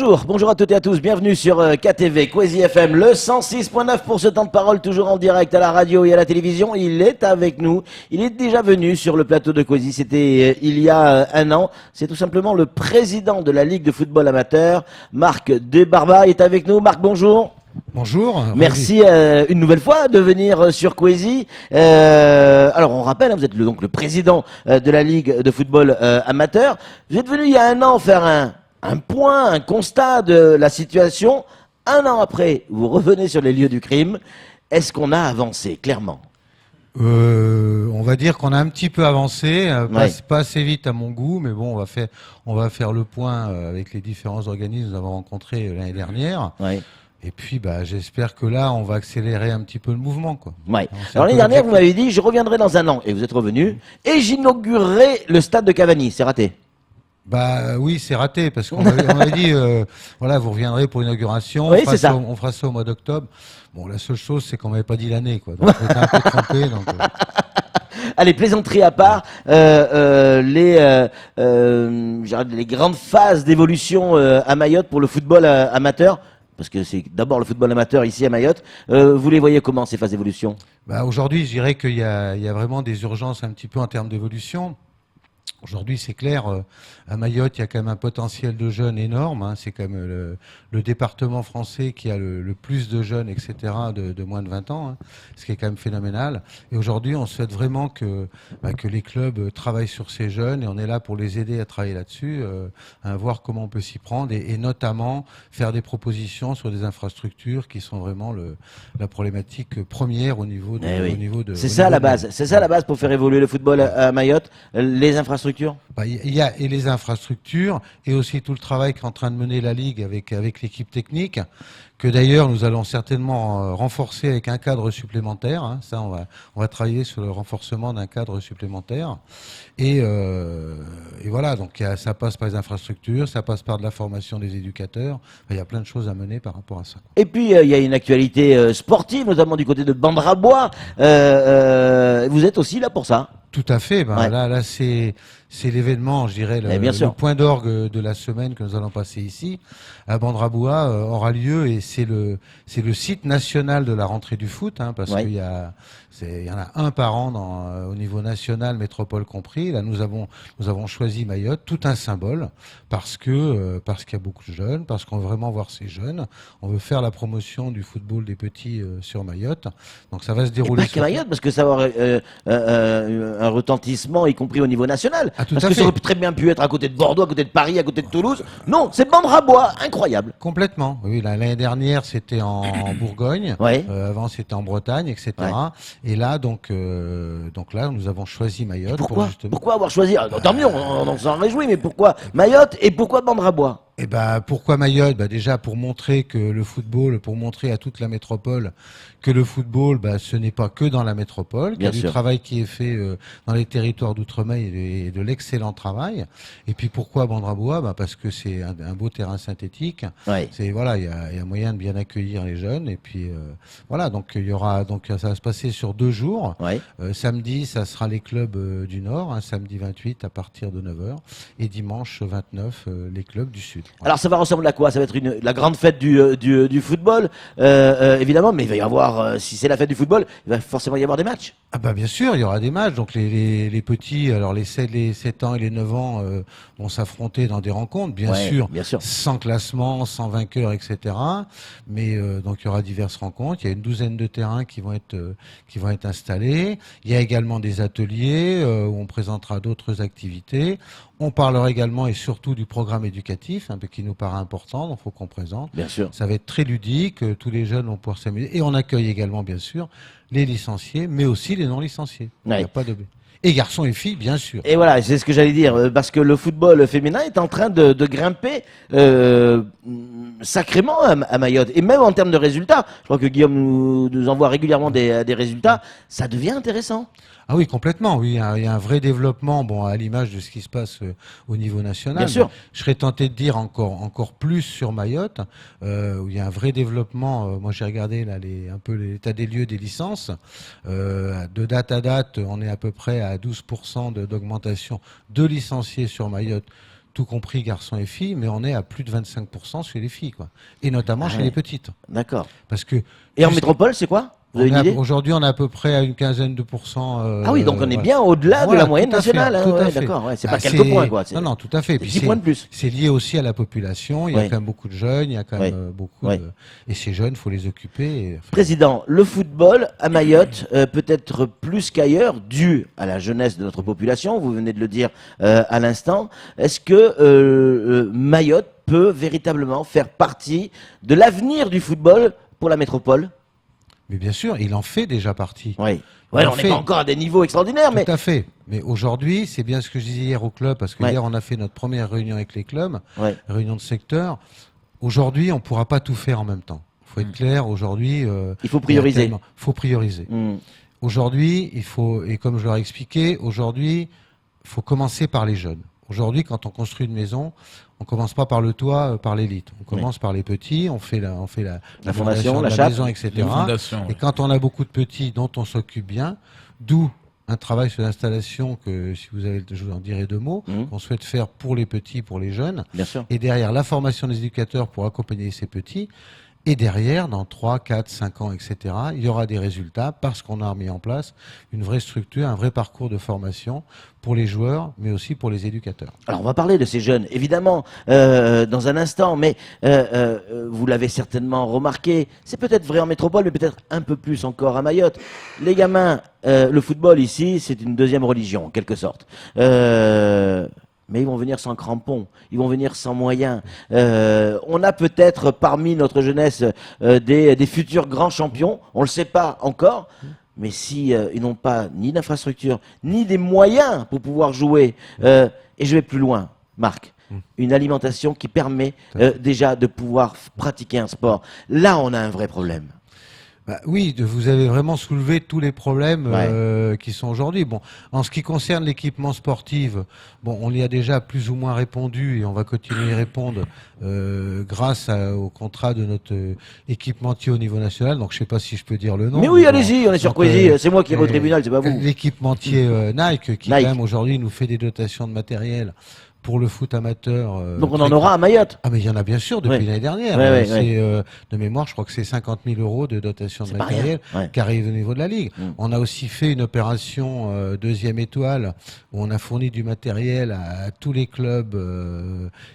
Bonjour à toutes et à tous, bienvenue sur KTV, Kwezi FM, le 106.9 pour ce temps de parole, toujours en direct à la radio et à la télévision. Il est avec nous, il est déjà venu sur le plateau de Kwezi, c'était il y a un an. C'est tout simplement le président de la Ligue de football amateur, Marc Debarba, est avec nous. Marc, bonjour. Bonjour. Merci une nouvelle fois de venir sur Kwezi. Alors on rappelle, vous êtes donc le président de la Ligue de football amateur. Vous êtes venu il y a un an faire un point, un constat de la situation. Un an après, vous revenez sur les lieux du crime. Est-ce qu'on a avancé, clairement ? On va dire qu'on a un petit peu avancé, Ouais. pas assez vite à mon goût, mais bon, on va faire le point avec les différents organismes que nous avons rencontrés l'année dernière. Ouais. Et puis, j'espère que là, on va accélérer un petit peu le mouvement, quoi. Ouais. Alors, c'est Alors un l'année peu dernière, vous l'objectif. m'avez dit, je reviendrai dans un an. Et vous êtes revenu. Et j'inaugurerai le stade de Cavani. C'est raté. Oui, c'est raté parce qu'on avait dit, voilà, vous reviendrez pour l'inauguration. Oui, c'est ça. On fera ça au mois d'octobre. Bon, la seule chose, c'est qu'on m'avait pas dit l'année, quoi. Donc, j'étais un peu trompé. Donc, Allez, plaisanterie à part, les grandes phases d'évolution à Mayotte pour le football amateur, parce que c'est d'abord le football amateur ici à Mayotte, vous les voyez comment ces phases d'évolution ? Aujourd'hui, je dirais qu'il y a vraiment des urgences un petit peu en termes d'évolution. Aujourd'hui, c'est clair, à Mayotte, il y a quand même un potentiel de jeunes énorme. Hein. C'est quand même le département français qui a le plus de jeunes, etc., de moins de 20 ans, hein, ce qui est quand même phénoménal. Et aujourd'hui, on souhaite vraiment que les clubs travaillent sur ces jeunes et on est là pour les aider à travailler là-dessus, à voir comment on peut s'y prendre et notamment faire des propositions sur des infrastructures qui sont vraiment la problématique première au niveau de... Eh oui. au niveau de C'est au ça niveau la de- base. C'est ça la base pour faire évoluer le football à Mayotte, les infrastructures. Il y a et les infrastructures et aussi tout le travail qu'est en train de mener la Ligue avec l'équipe technique, que d'ailleurs nous allons certainement renforcer avec un cadre supplémentaire. Hein. Ça, on va travailler sur le renforcement d'un cadre supplémentaire. Et voilà, donc ça passe par les infrastructures, ça passe par de la formation des éducateurs. Enfin, il y a plein de choses à mener par rapport à ça. Et puis il y a une actualité sportive, notamment du côté de Bandrabois. Vous êtes aussi là pour ça. Tout à fait. Ouais. Là, c'est l'événement, je dirais, Mais bien sûr. le point d'orgue de la semaine que nous allons passer ici. À Bandrabois aura lieu et c'est le site national de la rentrée du foot, hein, parce Ouais. qu'il y en a un par an au niveau national, métropole compris. Là, nous avons choisi Mayotte, tout un symbole, parce qu'il y a beaucoup de jeunes, parce qu'on veut vraiment voir ces jeunes. On veut faire la promotion du football des petits sur Mayotte. Donc ça va se Et dérouler. pas qu'à Mayotte, parce que ça va avoir un retentissement, y compris au niveau national. Ah, tout Parce à que fait. ça aurait pu très bien pu être à côté de Bordeaux, à côté de Paris, à côté de Toulouse. Non, c'est Bandrabois, incroyable. Complètement. Oui, l'année dernière, c'était en Bourgogne. Ouais. Avant, c'était en Bretagne, etc. Ouais. Et là, donc là, nous avons choisi Mayotte pour Pourquoi justement. Pourquoi avoir choisi Tant mieux, on s'en réjouit, mais pourquoi Mayotte et pourquoi Bandrabois ? Et pourquoi Mayotte déjà pour montrer que le football, pour montrer à toute la métropole que le football, ce n'est pas que dans la métropole, qu'il y a Bien du sûr. travail qui est fait dans les territoires d'outre-mer et de l'excellent travail. Et puis pourquoi Bandrabois parce que c'est un beau terrain synthétique. Ouais. Il y a moyen de bien accueillir les jeunes. Et puis voilà, donc ça va se passer sur 2 jours. Ouais. Samedi, ça sera les clubs du Nord, hein, samedi 28 à partir de 9h, et dimanche 29 les clubs du Sud. Voilà. Alors ça va ressembler à quoi ? Ça va être la grande fête du football, évidemment, mais il va y avoir, si c'est la fête du football, il va forcément y avoir des matchs. Bien sûr, il y aura des matchs. Donc les petits, alors les 7 ans et les 9 ans vont s'affronter dans des rencontres, bien Ouais, sûr, bien sûr. sans classement, sans vainqueur, etc. Mais donc il y aura diverses rencontres. Il y a une douzaine de terrains qui vont être installés. Il y a également des ateliers où on présentera d'autres activités. On parlera également et surtout du programme éducatif, qui nous paraît important, donc il faut qu'on présente. Bien sûr. Ça va être très ludique, tous les jeunes vont pouvoir s'amuser. Et on accueille également, bien sûr, les licenciés, mais aussi les non-licenciés. Il Ouais. n'y a pas de... Et garçons et filles, bien sûr. Et voilà, c'est ce que j'allais dire, parce que le football féminin est en train de grimper sacrément à Mayotte. Et même en termes de résultats, je crois que Guillaume nous envoie régulièrement des résultats, ça devient intéressant. Ah oui, complètement. Oui, il y a un vrai développement, à l'image de ce qui se passe au niveau national. Bien sûr. Je serais tenté de dire encore plus sur Mayotte, où il y a un vrai développement. Moi, j'ai regardé là un peu l'état des lieux des licences. De date à date, on est à peu près à 12% d'augmentation de licenciés sur Mayotte. tout compris garçons et filles, mais on est à plus de 25% chez les filles, quoi. Et notamment chez les petites. D'accord. Parce que Et en métropole, c'est quoi? Vous avez une idée? aujourd'hui, on est à peu près à une quinzaine de pourcents. Ah oui, donc on est bien au-delà de la moyenne nationale. Tout à fait. D'accord, c'est pas quelques points, quoi. Non, tout à fait. 10 points de plus. C'est lié aussi à la population. Il y a quand même beaucoup de jeunes, il y a quand même beaucoup de... Et ces jeunes, il faut les occuper. Président, le football à Mayotte, peut-être plus qu'ailleurs, dû à la jeunesse de notre population, vous venez de le dire à l'instant, est-ce que Mayotte peut véritablement faire partie de l'avenir du football pour la métropole? Mais bien sûr, il en fait déjà partie. Oui. Ouais, on n'est pas encore à des niveaux extraordinaires, mais... Tout à fait. Mais aujourd'hui, c'est bien ce que je disais hier au club, parce que hier, on a fait notre première réunion avec les clubs, réunion de secteur. Aujourd'hui, on ne pourra pas tout faire en même temps. Il faut être clair, aujourd'hui... il faut prioriser. Il faut prioriser. Aujourd'hui, il faut, et comme je leur ai expliqué, aujourd'hui, il faut commencer par les jeunes. Aujourd'hui, quand on construit une maison, on commence pas par le toit, par l'élite. On commence par les petits, on fait la fondation de la maison, etc. Et quand on a beaucoup de petits dont on s'occupe bien, d'où un travail sur l'installation que, si vous avez, je vous en dirai deux mots, qu'on souhaite faire pour les petits, pour les jeunes. Bien sûr. Et derrière, la formation des éducateurs pour accompagner ces petits. Et derrière, dans 3, 4, 5 ans, etc., il y aura des résultats parce qu'on a mis en place une vraie structure, un vrai parcours de formation pour les joueurs, mais aussi pour les éducateurs. Alors, on va parler de ces jeunes, évidemment, dans un instant, mais vous l'avez certainement remarqué, c'est peut-être vrai en métropole, mais peut-être un peu plus encore à Mayotte. Les gamins, le football ici, c'est une deuxième religion, en quelque sorte. Mais ils vont venir sans crampons, ils vont venir sans moyens. On a peut-être parmi notre jeunesse des futurs grands champions, on ne le sait pas encore, mais si ils n'ont pas ni d'infrastructure, ni des moyens pour pouvoir jouer, et je vais plus loin, Marc, une alimentation qui permet déjà de pouvoir pratiquer un sport. Là, on a un vrai problème. Bah oui, vous avez vraiment soulevé tous les problèmes qui sont aujourd'hui. Bon, en ce qui concerne l'équipement sportif, bon, on y a déjà plus ou moins répondu et on va continuer à y répondre grâce au contrat de notre équipementier au niveau national. Donc, je sais pas si je peux dire le nom. Mais oui, allez-y, on est sur Coisy. C'est moi qui irai au tribunal, c'est pas vous. L'équipementier Nike, qui quand même aujourd'hui nous fait des dotations de matériel pour le foot amateur. Donc on en aura à Mayotte. Ah mais il y en a bien sûr depuis l'année dernière. De mémoire, je crois que c'est 50 000 € de dotation de matériel qui arrive au niveau de la Ligue. On a aussi fait une opération deuxième étoile où on a fourni du matériel à tous les clubs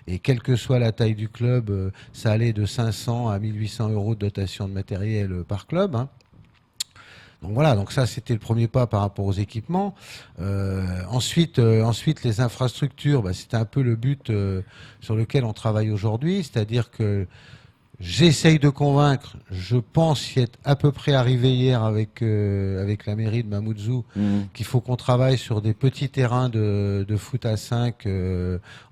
et quelle que soit la taille du club, ça allait de 500 à 1800 € de dotation de matériel par club. Donc voilà, donc ça c'était le premier pas par rapport aux équipements. Ensuite, les infrastructures, c'était un peu le but sur lequel on travaille aujourd'hui, c'est-à-dire que j'essaye de convaincre, je pense y être à peu près arrivé hier avec la mairie de Mamoudzou, qu'il faut qu'on travaille sur des petits terrains de foot à 5,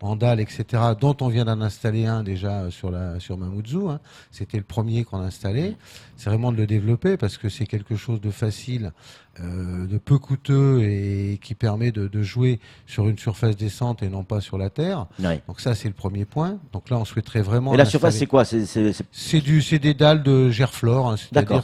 en dalle, etc., dont on vient d'en installer un déjà sur Mamoudzou. C'était le premier qu'on a installé. C'est vraiment de le développer parce que c'est quelque chose de facile, de peu coûteux et qui permet de jouer sur une surface descente et non pas sur la terre. Donc ça, c'est le premier point. Donc là, on souhaiterait vraiment... Et la surface, c'est quoi? C'est des dalles de gerflore, c'est-à-dire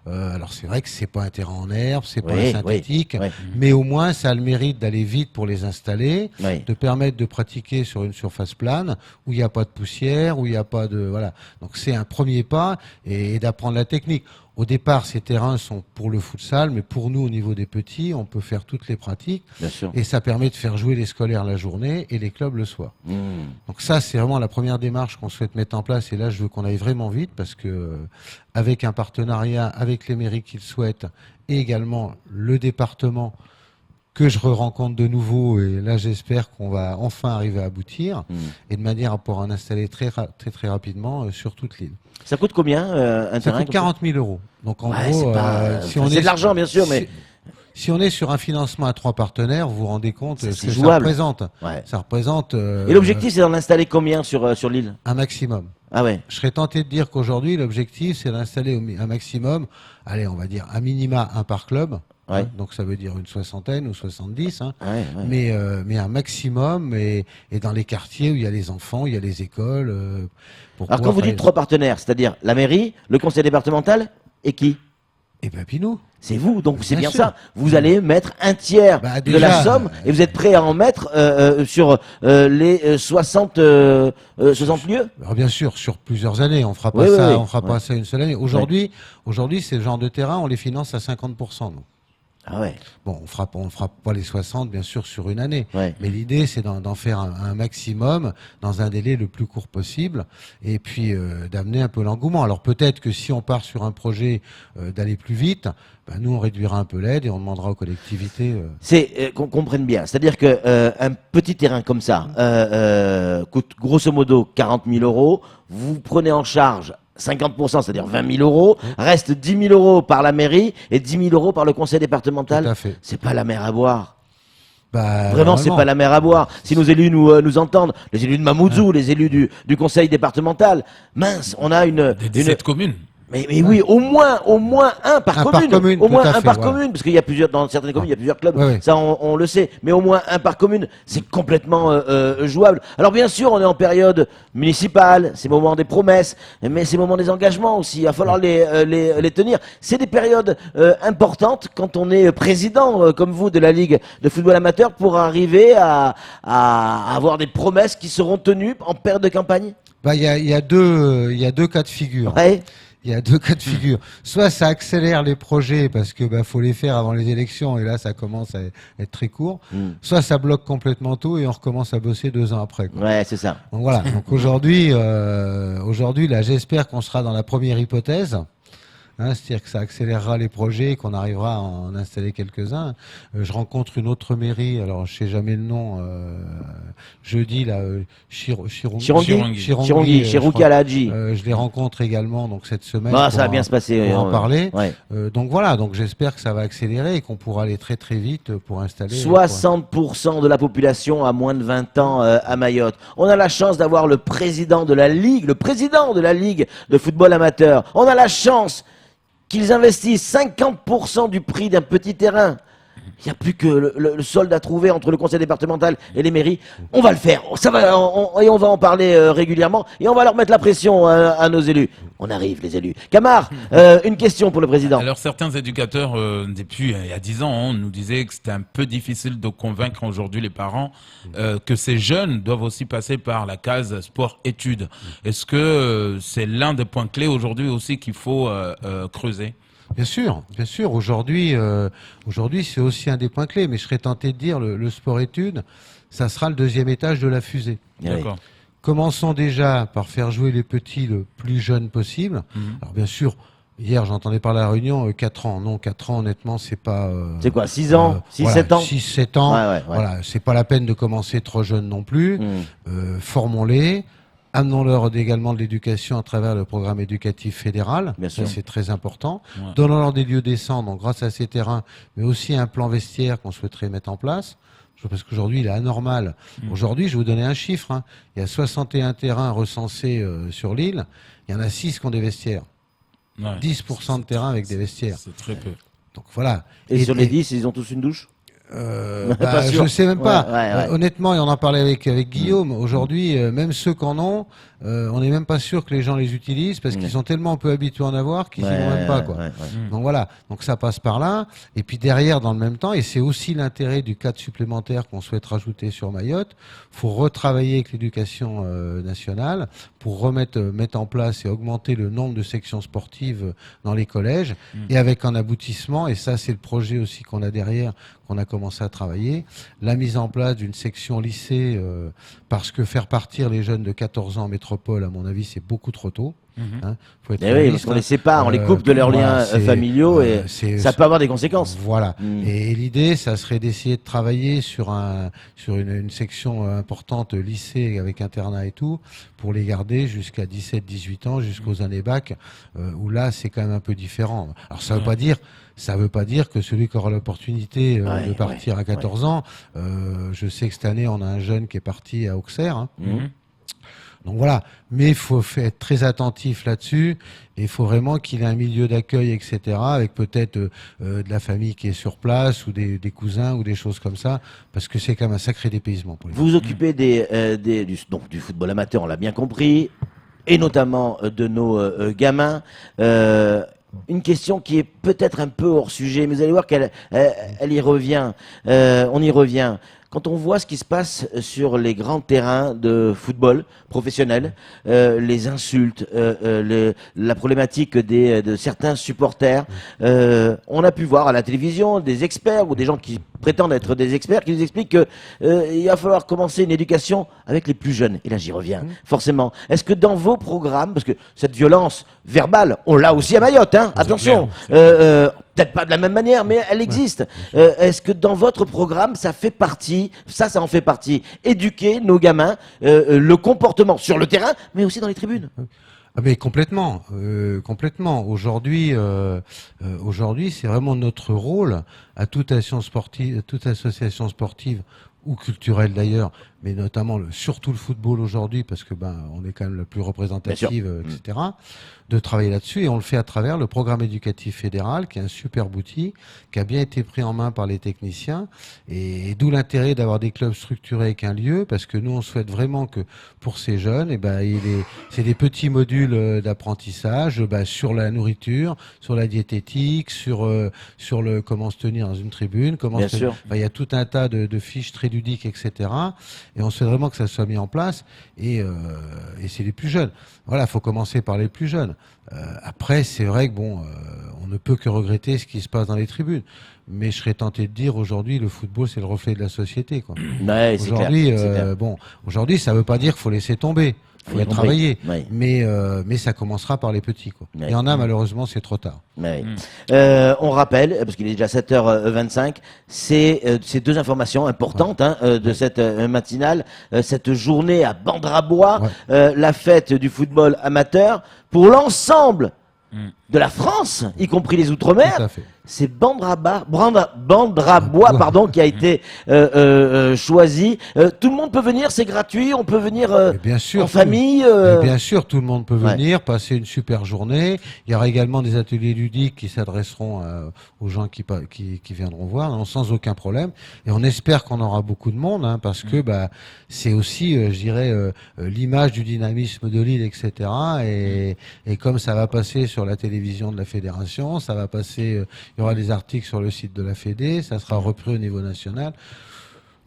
alors c'est vrai que c'est pas un terrain en herbe, c'est pas un synthétique, mais au moins ça a le mérite d'aller vite pour les installer, de permettre de pratiquer sur une surface plane où il n'y a pas de poussière, où il n'y a pas de voilà. Donc c'est un premier pas et d'apprendre la technique. Au départ, ces terrains sont pour le futsal, mais pour nous, au niveau des petits, on peut faire toutes les pratiques. Bien sûr. Et ça permet de faire jouer les scolaires la journée et les clubs le soir. Donc ça, c'est vraiment la première démarche qu'on souhaite mettre en place. Et là, je veux qu'on aille vraiment vite parce que avec un partenariat avec les mairies qui le souhaitent et également le département que je rencontre de nouveau, et là j'espère qu'on va enfin arriver à aboutir, et de manière à pouvoir en installer très rapidement sur toute l'île. Ça coûte combien un terrain? Ça coûte 40 000 €. Donc en gros, si on est de l'argent bien sûr, mais si on est sur un financement à 3 partenaires, vous vous rendez compte ce que jouable. Ça représente. Ça représente. Et l'objectif, c'est d'en installer combien sur l'île? Un maximum. Ah ouais. Je serais tenté de dire qu'aujourd'hui, l'objectif, c'est d'installer un maximum. Allez, on va dire à minima un par club. Donc ça veut dire une 60aine ou 70, mais un maximum et dans les quartiers où il y a les enfants, il y a les écoles. Alors quand vous dites 3 partenaires, c'est-à-dire la mairie, le conseil départemental et qui? Et puis nous. c'est vous. Donc c'est bien sûr. ça. Vous allez mettre un tiers Bah, de la déjà, somme et vous êtes prêt à en mettre sur les 60 lieux. Alors bien sûr, sur plusieurs années, on fera pas Oui, oui, ça, oui. on fera Ouais. pas ça une seule année. Aujourd'hui, ces genres de terrain, on les finance à 50%. Nous. Ah ouais. Bon, on fera pas les 60, bien sûr, sur une année. Ouais. Mais l'idée, c'est d'en faire un maximum dans un délai le plus court possible, et puis d'amener un peu l'engouement. Alors peut-être que si on part sur un projet d'aller plus vite, ben, nous on réduira un peu l'aide et on demandera aux collectivités. C'est qu'on comprenne bien. C'est-à-dire que un petit terrain comme ça coûte grosso modo 40 000 euros. Vous prenez en charge 50%, c'est-à-dire 20 000 euros. Reste 10 000 euros par la mairie et 10 000 euros par le conseil départemental. Tout à fait. C'est pas la mer à boire. Bah, Vraiment, c'est normalement. pas la mer à boire. Si nos élus nous entendent, les élus de Mamoudzou, les élus du conseil départemental, mince, on a Des 17 communes. Mais oui, au moins un par Un par commune. commune, Au tout moins à un fait, par voilà. commune, parce qu'il y a plusieurs, dans certaines communes, il y a plusieurs clubs. Ouais, ouais. Ça, on le sait. Mais au moins un par commune, c'est complètement jouable. Alors bien sûr, on est en période municipale, c'est le moment des promesses, mais c'est le moment des engagements aussi. Il va falloir les tenir. C'est des périodes importantes quand on est président, comme vous, de la Ligue de football amateur, pour arriver à avoir des promesses qui seront tenues en période de campagne. Bah, il y a deux cas de figure. Ouais. Il y a deux cas de figure. Soit ça accélère les projets parce que faut les faire avant les élections et là ça commence à être très court. Soit ça bloque complètement tout et on recommence à bosser 2 ans après. Quoi. Ouais, c'est ça. Donc voilà. Donc aujourd'hui, là, j'espère qu'on sera dans la première hypothèse. C'est-à-dire que ça accélérera les projets et qu'on arrivera à en installer quelques-uns. Je rencontre une autre mairie, alors je sais jamais le nom, jeudi, là, Chirongui, Chirouki Aladji. je les rencontre également donc cette semaine. Ah, pour ça va bien se passer. pour en parler. Ouais. Donc voilà, donc j'espère que ça va accélérer et qu'on pourra aller très très vite pour installer. 60% de la population a moins de 20 ans à Mayotte. On a la chance d'avoir le président de la Ligue de football amateur. On a la chance qu'ils investissent 50% du prix d'un petit terrain. Il n'y a plus que le solde à trouver entre le conseil départemental et les mairies. On va le faire. Ça va, et on va en parler régulièrement. Et on va leur mettre la pression à nos élus. On arrive, les élus. Camar, une question pour le président. Alors certains éducateurs, depuis il y a 10 ans, on nous disaient que c'était un peu difficile de convaincre aujourd'hui les parents que ces jeunes doivent aussi passer par la case sport-études. Est-ce que c'est l'un des points clés aujourd'hui aussi qu'il faut creuser ? Bien sûr. Aujourd'hui, c'est aussi un des points clés. Mais je serais tenté de dire le sport-études, ça sera le 2e étage de la fusée. D'accord. Commençons déjà par faire jouer les petits le plus jeune possible. Alors bien sûr, hier j'entendais parler à la réunion 4 ans. Non, 4 ans honnêtement, c'est pas... C'est quoi, 6 ans 6-7 ans 6-7 ans. Ouais. Voilà, c'est pas la peine de commencer trop jeune non plus. Formons-les. Amenons-leur également de l'éducation à travers le programme éducatif fédéral. Bien sûr. Ça, c'est très important. Ouais. Donnons-leur des lieux décents, donc grâce à ces terrains, mais aussi un plan vestiaire qu'on souhaiterait mettre en place. Parce qu'aujourd'hui, il est anormal. Aujourd'hui, je vais vous donner un chiffre. Il y a 61 terrains recensés sur l'île. Il y en a 6 qui ont des vestiaires. Ouais. 10% de terrains avec des vestiaires. C'est très peu. Donc voilà. Et sur les 10, ils ont tous une douche Pas sûr. Je sais même pas. Ouais. Honnêtement, et on en parlait avec Guillaume. Aujourd'hui, même ceux qui en ont, on n'est même pas sûr que les gens les utilisent parce qu'ils sont tellement peu habitués à en avoir qu'ils n'y vont même pas. Quoi. Donc voilà. Donc ça passe par là. Et puis derrière, dans le même temps, et c'est aussi l'intérêt du cadre supplémentaire qu'on souhaite rajouter sur Mayotte, faut retravailler avec l'éducation nationale pour mettre en place et augmenter le nombre de sections sportives dans les collèges et avec un aboutissement. Et ça, c'est le projet aussi qu'on a derrière, qu'on a commencé à travailler, la mise en place d'une section lycée, parce que faire partir les jeunes de 14 ans en métropole, à mon avis, c'est beaucoup trop tôt. Faut être Eh oui, réaliste, parce qu'on les sépare, on les coupe de leurs liens familiaux et ça peut avoir des conséquences. Voilà. Et l'idée, ça serait d'essayer de travailler sur une section importante lycée avec internat et tout, pour les garder jusqu'à 17-18 ans, jusqu'aux années bac, où là, c'est quand même un peu différent. Alors, ça veut pas dire que celui qui aura l'opportunité de partir à 14 ans, je sais que cette année, on a un jeune qui est parti à Auxerre. Donc voilà, mais il faut être très attentif là-dessus et il faut vraiment qu'il ait un milieu d'accueil, etc., avec peut-être de la famille qui est sur place ou des cousins ou des choses comme ça, parce que c'est quand même un sacré dépaysement pour les Vous vous occupez du football amateur, on l'a bien compris, et notamment de nos gamins. une question qui est peut-être un peu hors sujet, mais vous allez voir elle y revient. On y revient. Quand on voit ce qui se passe sur les grands terrains de football professionnel, les insultes, la problématique de certains supporters, on a pu voir à la télévision des experts ou des gens qui prétendent être des experts qui nous expliquent que il va falloir commencer une éducation avec les plus jeunes. Et là, j'y reviens, forcément. Est-ce que dans vos programmes, parce que cette violence verbale, on l'a aussi à Mayotte, hein, attention, peut-être pas de la même manière, mais elle existe. Est-ce que dans votre programme, ça fait partie, ça en fait partie, éduquer nos gamins, le comportement sur le terrain, mais aussi dans les tribunes? Ah mais complètement, complètement. Aujourd'hui, c'est vraiment notre rôle à toute association sportive ou culturelle d'ailleurs, mais notamment surtout le football aujourd'hui, parce que on est quand même la plus représentative, etc. De travailler là-dessus, et on le fait à travers le programme éducatif fédéral, qui est un superbe outil, qui a bien été pris en main par les techniciens, et d'où l'intérêt d'avoir des clubs structurés avec un lieu, parce que nous on souhaite vraiment que pour ces jeunes, c'est des petits modules d'apprentissage sur la nourriture, sur la diététique, sur le comment se tenir dans une tribune, il y a tout un tas de fiches très ludiques, etc. Et on souhaite vraiment que ça soit mis en place, et c'est les plus jeunes. Voilà, faut commencer par les plus jeunes. Après, c'est vrai que on ne peut que regretter ce qui se passe dans les tribunes. Mais je serais tenté de dire aujourd'hui, le football, c'est le reflet de la société, quoi. Ouais, aujourd'hui, aujourd'hui, ça veut pas dire qu'il faut laisser tomber. Il faut y travailler. Oui. Mais ça commencera par les petits, quoi. Il y en a, malheureusement, c'est trop tard. Oui. On rappelle, parce qu'il est déjà 7h25, ces deux informations importantes de cette matinale, cette journée à Bandrabois, la fête du football amateur pour l'ensemble de la France, y compris les Outre-mer. Tout à fait. C'est Bandrabois, qui a été choisi. Tout le monde peut venir, c'est gratuit, on peut venir bien sûr, en famille. Bien sûr, tout le monde peut venir, passer une super journée. Il y aura également des ateliers ludiques qui s'adresseront aux gens qui viendront voir, sans aucun problème. Et on espère qu'on aura beaucoup de monde, parce que c'est aussi, je dirais, l'image du dynamisme de l'île, etc. Et comme ça va passer sur la télévision de la fédération, ça va passer... Il y aura des articles sur le site de la Fédé, ça sera repris au niveau national.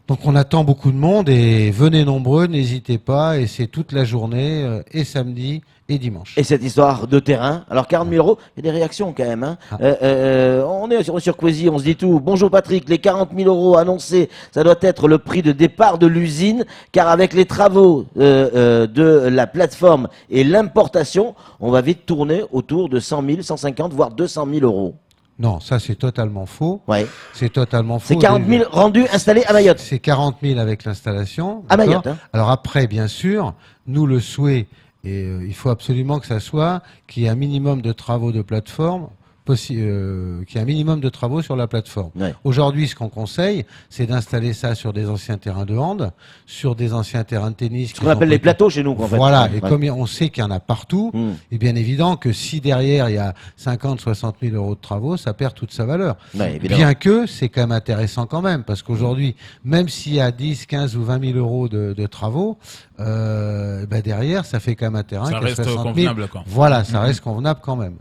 Donc on attend beaucoup de monde, et venez nombreux, n'hésitez pas, et c'est toute la journée, et samedi et dimanche. Et cette histoire de terrain, alors 40 000 €, il y a des réactions quand même. On est sur Coisy, on se dit tout. Bonjour Patrick, les 40 000 € annoncés, ça doit être le prix de départ de l'usine, car avec les travaux de la plateforme et l'importation, on va vite tourner autour de 100 000, 150, voire 200 000 €. Non, ça c'est totalement faux. Ouais. C'est totalement faux. C'est 40 000 rendus installés à Mayotte. C'est 40 000 avec l'installation. À Mayotte. Alors après, bien sûr, nous le souhait, et il faut absolument que ça soit, qu'il y ait un minimum de travaux de plateforme, qu'il y ait un minimum de travaux sur la plateforme. Ouais. Aujourd'hui, ce qu'on conseille, c'est d'installer ça sur des anciens terrains de hand, sur des anciens terrains de tennis. Ce qu'on appelle les plateaux chez nous, en fait. Voilà, et comme on sait qu'il y en a partout, il est bien évident que si derrière il y a 50, 60 000 € de travaux, ça perd toute sa valeur. Ouais, bien que c'est quand même intéressant quand même, parce qu'aujourd'hui, même s'il y a 10, 15 ou 20 000 € de travaux, derrière, ça fait quand même un terrain ça qui reste 60 000. convenable, quoi. Voilà, ça reste convenable quand même.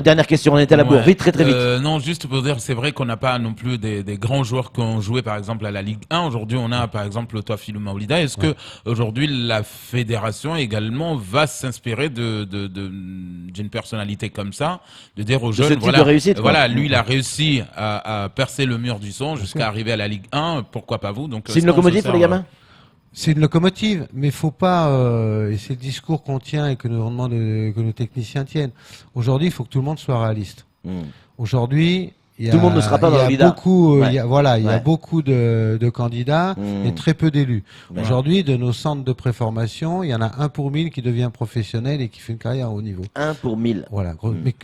Dernière question, on est à la bourre, vite, très vite. Non, juste pour dire, c'est vrai qu'on n'a pas non plus des grands joueurs qui ont joué par exemple à la Ligue 1. Aujourd'hui, on a par exemple le Toafilou Maoulida. Est-ce que aujourd'hui la fédération également va s'inspirer d'une personnalité comme ça, de dire aux jeunes, ce type de réussite, voilà, lui il a réussi à percer le mur du son jusqu'à arriver à la Ligue 1, pourquoi pas vous? Donc c'est une locomotive pour les gamins. C'est une locomotive, mais il faut pas, et c'est le discours qu'on tient et que nous demande que nos techniciens tiennent. Aujourd'hui, il faut que tout le monde soit réaliste. Aujourd'hui, tout le monde ne sera pas dans le leader. Il y a beaucoup de candidats et très peu d'élus. Aujourd'hui, de nos centres de préformation, il y en a 1 pour 1000 qui devient professionnel et qui fait une carrière à haut niveau. 1 pour 1000. Voilà.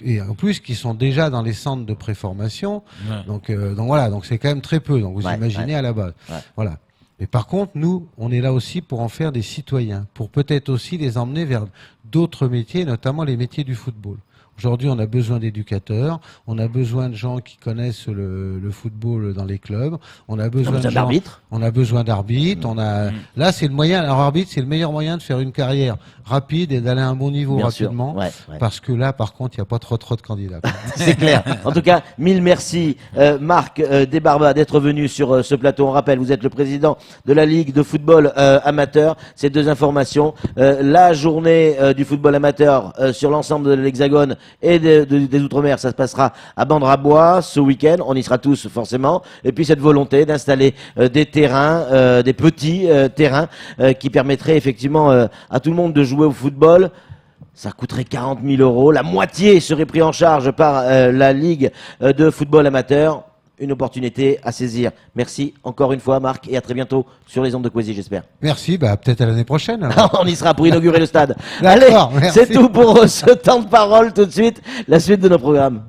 Et en plus, qui sont déjà dans les centres de préformation. Donc voilà. Donc c'est quand même très peu. Donc vous imaginez à la base. Voilà. Mais par contre, nous, on est là aussi pour en faire des citoyens, pour peut-être aussi les emmener vers d'autres métiers, notamment les métiers du football. Aujourd'hui, on a besoin d'éducateurs, on a besoin de gens qui connaissent le football dans les clubs, on a besoin de gens, d'arbitres. on a besoin d'arbitres, là, c'est le moyen, alors arbitre, c'est le meilleur moyen de faire une carrière rapide et d'aller à un bon niveau Bien sûr. rapidement. Ouais, ouais. Parce que là, par contre, il n'y a pas trop de candidats. C'est clair. En tout cas, mille merci, Marc Desbarbat, d'être venu sur ce plateau. On rappelle, vous êtes le président de la Ligue de football amateur. Ces deux informations. La journée du football amateur sur l'ensemble de l'Hexagone et des Outre-mer, ça se passera à Bandrabois ce week-end. On y sera tous forcément. Et puis cette volonté d'installer des terrains, des petits terrains qui permettraient effectivement à tout le monde de jouer au football. Ça coûterait 40 000 €. La moitié serait pris en charge par la Ligue de football amateur. Une opportunité à saisir. Merci encore une fois, Marc, et à très bientôt sur les ondes de Kwesi, j'espère. Merci, peut-être à l'année prochaine. Alors. On y sera pour inaugurer le stade. D'accord, Allez, merci. c'est tout pour ce temps de parole. Tout de suite, la suite de nos programmes.